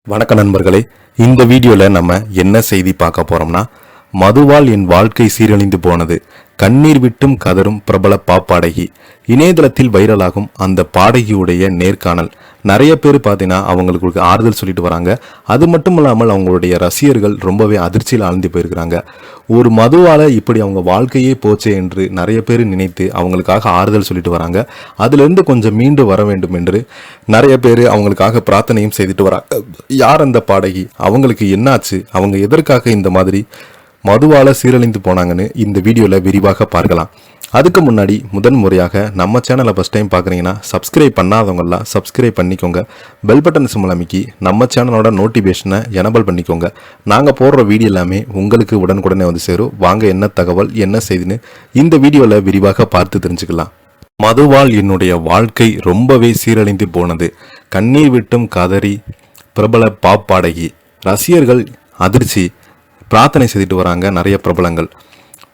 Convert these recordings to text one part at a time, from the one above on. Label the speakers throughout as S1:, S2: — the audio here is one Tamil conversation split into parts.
S1: வணக்க நண்பர்களே, இந்த வீடியோல நம்ம என்ன செய்தி பார்க்க போறோம்னா, மதுவால் என் வாழ்க்கை சீரழிந்து போனது, கண்ணீர் விட்டும் கதரும் பிரபல பாப்பாடகி. இணையதளத்தில் வைரலாகும் அந்த பாடகியுடைய நேர்காணல். நிறைய பேர் பார்த்தீங்கன்னா அவங்களுக்கு ஆறுதல் சொல்லிட்டு வராங்க. அது மட்டும் இல்லாமல் அவங்களுடைய ரசிகர்கள் ரொம்பவே அதிர்ச்சியில் ஆழ்ந்து போயிருக்கிறாங்க. ஒரு மதுவால இப்படி அவங்க வாழ்க்கையே போச்சே என்று நிறைய பேர் நினைத்து அவங்களுக்காக ஆறுதல் சொல்லிட்டு வராங்க. அதிலிருந்து கொஞ்சம் மீண்டு வர வேண்டும் என்று நிறைய பேர் அவங்களுக்காக பிரார்த்தனையும் செய்துட்டு வராங்க. யார் அந்த பாடகி, அவங்களுக்கு என்னாச்சு, அவங்க எதற்காக இந்த மாதிரி மதுவால சீரழிந்து போனாங்கன்னு இந்த வீடியோவில் விரிவாக பார்க்கலாம். அதுக்கு முன்னாடி முறையாக நம்ம சேனலை ஃபஸ்ட் டைம் பார்க்குறீங்கன்னா சப்ஸ்கிரைப் பண்ணாதவங்களாம் சப்ஸ்கிரைப் பண்ணிக்கோங்க. பெல் பட்டன் சிம்பிள் அமைக்கி நம்ம சேனலோட நோட்டிஃபிகேஷனை எனபிள் பண்ணிக்கோங்க. நாங்கள் போடுற வீடியோ எல்லாமே உங்களுக்கு உடனுக்குடனே வந்து சேரும். வாங்க என்ன தகவல் என்ன செய்தின்னு இந்த வீடியோவில் விரிவாக பார்த்து தெரிஞ்சுக்கலாம். மதுவால் என்னுடைய வாழ்க்கை ரொம்பவே சீரழிந்து போனது, கண்ணீர் விட்டும் கதறி பிரபல பாப்பாடகி. ரசிகர்கள் அதிர்ச்சி, பிரார்த்தனை செய்துட்டு வராங்க நிறைய பிரபலங்கள்.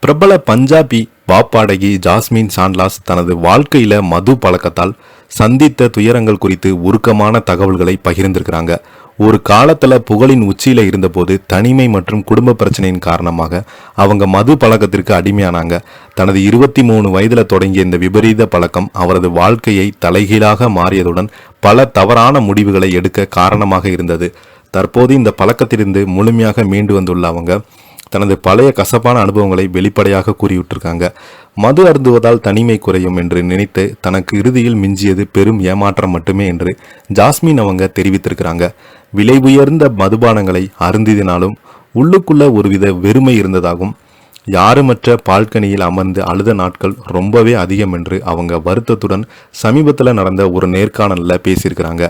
S1: பிரபல பஞ்சாபி பாப்பாடகி ஜாஸ்மின் சாண்ட்லாஸ் தனது வாழ்க்கையில மது பழக்கத்தால் சந்தித்த துயரங்கள் குறித்து உருக்கமான தகவல்களை பகிர்ந்திருக்கிறாங்க. ஒரு காலத்துல புகழின் உச்சியில இருந்தபோது தனிமை மற்றும் குடும்ப பிரச்சனையின் காரணமாக அவங்க மது பழக்கத்திற்கு அடிமையானாங்க. தனது 23 வயதுல தொடங்கிய இந்த விபரீத பழக்கம் அவரது வாழ்க்கையை தலைகீழாக மாறியதுடன் பல தவறான முடிவுகளை எடுக்க காரணமாக இருந்தது. தற்போது இந்த பழக்கத்திலிருந்து முழுமையாக மீண்டு வந்துள்ள அவங்க தனது பழைய கசப்பான அனுபவங்களை வெளிப்படையாக கூறிவிட்டிருக்காங்க. மது அருந்துவதால் தனிமை குறையும் என்று நினைத்து தனக்கு இறுதியில் மிஞ்சியது பெரும் ஏமாற்றம் மட்டுமே என்று ஜாஸ்மின் அவங்க தெரிவித்திருக்கிறாங்க. விலை உயர்ந்த மதுபானங்களை அருந்தினாலும் உள்ளுக்குள்ள ஒருவித வெறுமை இருந்ததாகவும், யாருமற்ற பால்கனியில் அமர்ந்து அழுத நாட்கள் ரொம்பவே அதிகம் என்று அவங்க வருத்தத்துடன் சமீபத்தில் நடந்த ஒரு நேர்காணலில் பேசியிருக்கிறாங்க.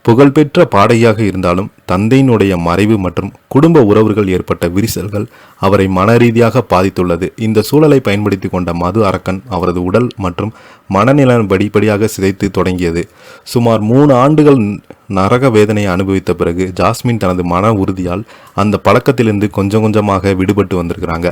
S1: புகழ்பெற்ற பாடகியாக இருந்தாலும் தந்தையினுடைய மறைவு மற்றும் குடும்ப உறவுகள் ஏற்பட்ட விரிசல்கள் அவரை மனரீதியாக பாதித்துள்ளது. இந்த சூழலை பயன்படுத்தி கொண்ட மது அரக்கன் அவரது உடல் மற்றும் மனநிலையம் படிப்படியாக சிதைத்து தொடங்கியது. சுமார் 3 ஆண்டுகள் நரக வேதனையை அனுபவித்த பிறகு ஜாஸ்மின் தனது மன உறுதியால் அந்த பழக்கத்திலிருந்து கொஞ்சம் கொஞ்சமாக விடுபட்டு வந்திருக்கிறாங்க.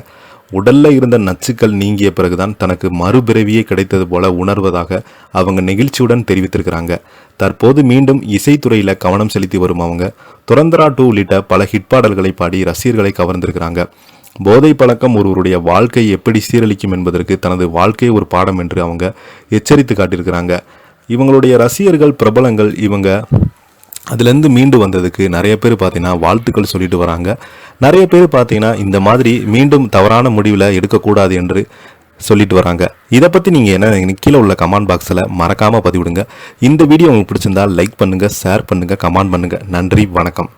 S1: உடல்ல இருந்த நச்சுக்கள் நீங்கிய பிறகுதான் தனக்கு மறுபிறவியே கிடைத்தது போல உணர்வதாக அவங்க நெகிழ்ச்சியுடன் தெரிவித்திருக்கிறாங்க. தற்போது மீண்டும் இசைத்துறையில கவனம் செலுத்தி வரும் அவங்க துரந்தரா 2 உள்ளிட்ட பல ஹிட் பாடல்களை பாடி ரசிகர்களை கவர்ந்திருக்கிறாங்க. போதை பழக்கம் ஒருவருடைய வாழ்க்கையை எப்படி சீரழிக்கும் என்பதற்கு தனது வாழ்க்கையை ஒரு பாடம் என்று அவங்க எச்சரித்து காட்டியிருக்கிறாங்க. இவங்களுடைய ரசிகர்கள் பிரபலங்கள் இவங்க அதுலேருந்து மீண்டு வந்ததுக்கு நிறைய பேர் பார்த்தீங்கன்னா வாழ்த்துக்கள் சொல்லிட்டு வராங்க. நிறைய பேர் பார்த்தீங்கன்னா இந்த மாதிரி மீண்டும் தவறான முடிவில் எடுக்கக்கூடாது என்று சொல்லிட்டு வராங்க. இதை பற்றி நீங்கள் என்ன கீழே உள்ள கமெண்ட் பாக்ஸில் மறக்காமல் பதிவிடுங்க. இந்த வீடியோ உங்களுக்கு பிடிச்சிருந்தால் லைக் பண்ணுங்கள், ஷேர் பண்ணுங்கள், கமெண்ட் பண்ணுங்கள். நன்றி, வணக்கம்.